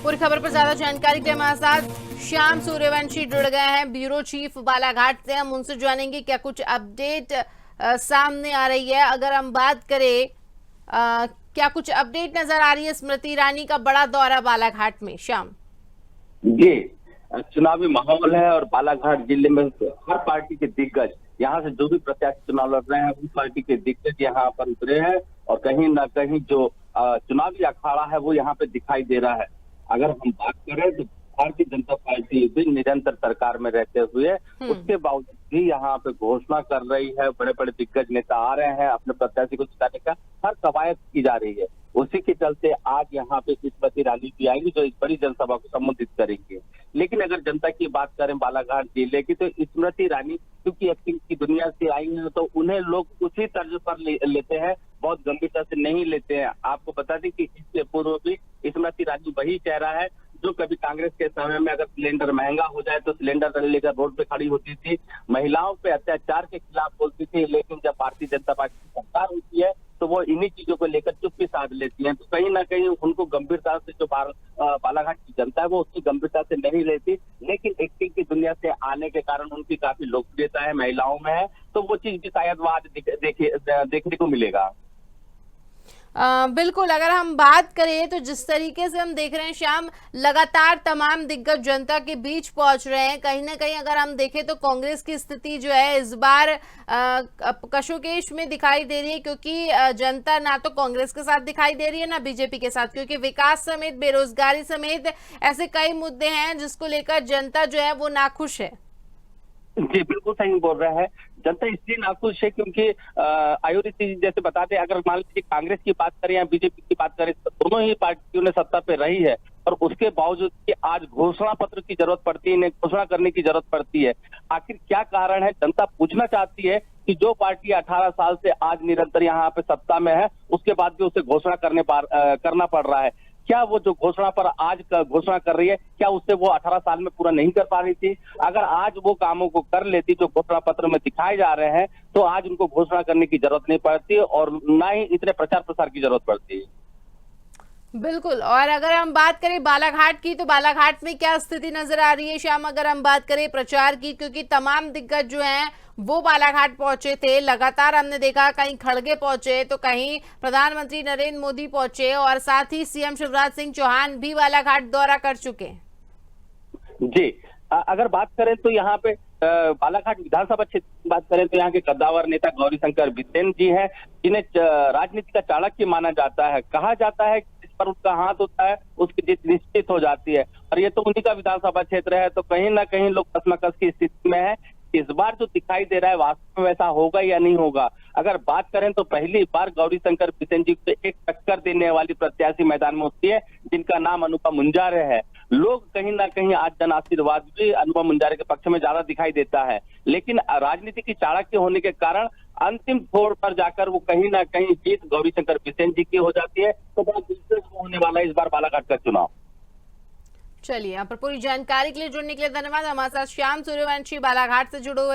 पूरी खबर पर ज्यादा जानकारी के लिए हमारे साथ श्याम सूर्यवंशी जुड़ गए हैं, ब्यूरो चीफ बालाघाट से। हम उनसे जानेंगे क्या कुछ अपडेट सामने आ रही है। अगर हम बात करें, क्या कुछ अपडेट नजर आ रही है स्मृति ईरानी का बड़ा दौरा बालाघाट में? श्याम जी, चुनावी माहौल है और बालाघाट जिले में हर पार्टी के दिग्गज, यहाँ से जो भी प्रत्याशी चुनाव लड़ रहे हैं उन पार्टी के दिग्गज यहाँ पर उतरे हैं और कहीं ना कहीं जो चुनावी अखाड़ा है वो यहाँ पे दिखाई दे रहा है। अगर हम बात करें तो भारतीय जनता पार्टी भी निरंतर सरकार में रहते हुए उसके बावजूद भी यहाँ पे घोषणा कर रही है, बड़े बड़े दिग्गज नेता आ रहे हैं, अपने प्रत्याशी को जिताने का हर कवायद की जा रही है। उसी के चलते आज यहाँ पे स्मृति ईरानी भी आएंगी जो इस बड़ी जनसभा को संबोधित करेंगे। लेकिन अगर जनता की बात करें बालाघाट जिले की, तो स्मृति ईरानी क्योंकि एक्टिंग की दुनिया से आई हैं तो उन्हें लोग उसी तर्ज पर लेते हैं, बहुत गंभीरता से नहीं लेते हैं। आपको बता दें कि इससे पूर्व भी स्मृति ईरानी वही चेहरा है जो कभी कांग्रेस के समय में अगर सिलेंडर महंगा हो जाए तो सिलेंडर लेकर रोड पे खड़ी होती थी, महिलाओं पे अत्याचार के खिलाफ बोलती थी। लेकिन जब भारतीय जनता पार्टी की सरकार होती है तो वो इन्हीं चीजों को लेकर चुप्पी साध लेती हैं। तो कहीं ना कहीं उनको गंभीरता से जो बालाघाट की जनता है वो उसकी गंभीरता से नहीं लेती। लेकिन एक्टिंग की दुनिया से आने के कारण उनकी काफी लोकप्रियता है, महिलाओं में है, तो वो चीज भी शायद वो आज देखने को मिलेगा। बिल्कुल। अगर हम बात करें तो जिस तरीके से हम देख रहे हैं श्याम, लगातार तमाम दिग्गज जनता के बीच पहुंच रहे हैं। कहीं ना कहीं अगर हम देखें तो कांग्रेस की स्थिति जो है इस बार कशोकेश में दिखाई दे रही है, क्योंकि जनता ना तो कांग्रेस के साथ दिखाई दे रही है ना बीजेपी के साथ, क्योंकि विकास समेत बेरोजगारी समेत ऐसे कई मुद्दे हैं जिसको लेकर जनता जो है वो नाखुश है। जी, बिल्कुल सही बोल रहा है। जनता इसलिए नाखुश है क्योंकि आयुर्वेद जी जैसे बताते हैं, अगर मान लीजिए कांग्रेस की बात करें या बीजेपी की बात करें तो दोनों ही पार्टियों ने सत्ता पे रही है और उसके बावजूद कि आज घोषणा पत्र की जरूरत पड़ती है, इन्हें घोषणा करने की जरूरत पड़ती है। आखिर क्या कारण है? जनता पूछना चाहती है कि जो पार्टी 18 साल से आज निरंतर यहाँ पे सत्ता में है उसके बाद भी उसे घोषणा करना पड़ रहा है। क्या वो जो घोषणा पर आज घोषणा कर रही है, क्या उससे वो 18 साल में पूरा नहीं कर पा रही थी? अगर आज वो कामों को कर लेती जो घोषणा पत्र में दिखाए जा रहे हैं तो आज उनको घोषणा करने की जरूरत नहीं पड़ती और ना ही इतने प्रचार प्रसार की जरूरत पड़ती। बिल्कुल। और अगर हम बात करें बालाघाट की, तो बालाघाट में क्या स्थिति नजर आ रही है श्याम? अगर हम बात करें प्रचार की, क्योंकि तमाम दिग्गज जो हैं वो बालाघाट पहुंचे थे, लगातार हमने देखा कहीं खड़गे पहुंचे तो कहीं प्रधानमंत्री नरेंद्र मोदी पहुंचे और साथ ही सीएम शिवराज सिंह चौहान भी बालाघाट दौरा कर चुके। जी, अगर बात करें तो यहाँ पे बालाघाट विधानसभा क्षेत्र की बात करें तो यहाँ के कद्दावर नेता गौरीशंकर बिसेन जी हैं, जिन्हें राजनीति का चाणक्य माना जाता है। कहा जाता है कि जिस पर उनका हाथ होता है उसकी जीत निश्चित हो जाती है और ये तो उन्हीं का विधानसभा क्षेत्र है। तो कहीं ना कहीं लोग कसमकस की स्थिति में है। इस बार जो दिखाई दे रहा है वास्तव में वैसा होगा या नहीं होगा? अगर बात करें तो पहली बार गौरीशंकर बिसेन जी को एक टक्कर देने वाली प्रत्याशी मैदान में होती है जिनका नाम अनुपम मुंजारे है। लोग कहीं ना कहीं आज जन आशीर्वाद भी अनुपम मुंजारे के पक्ष में ज्यादा दिखाई देता है, लेकिन राजनीति की चाणक्य होने के कारण अंतिम छोर पर जाकर वो कहीं ना कहीं जीत गौरीशंकर बिसेन जी की हो जाती है। तो बहुत दिलचस्प होने वाला है इस बार बालाघाट का चुनाव। चलिए, यहाँ पर पूरी जानकारी के लिए जुड़ने के लिए धन्यवाद। हमारे साथ श्याम सूर्यवंशी बालाघाट से जुड़े हुए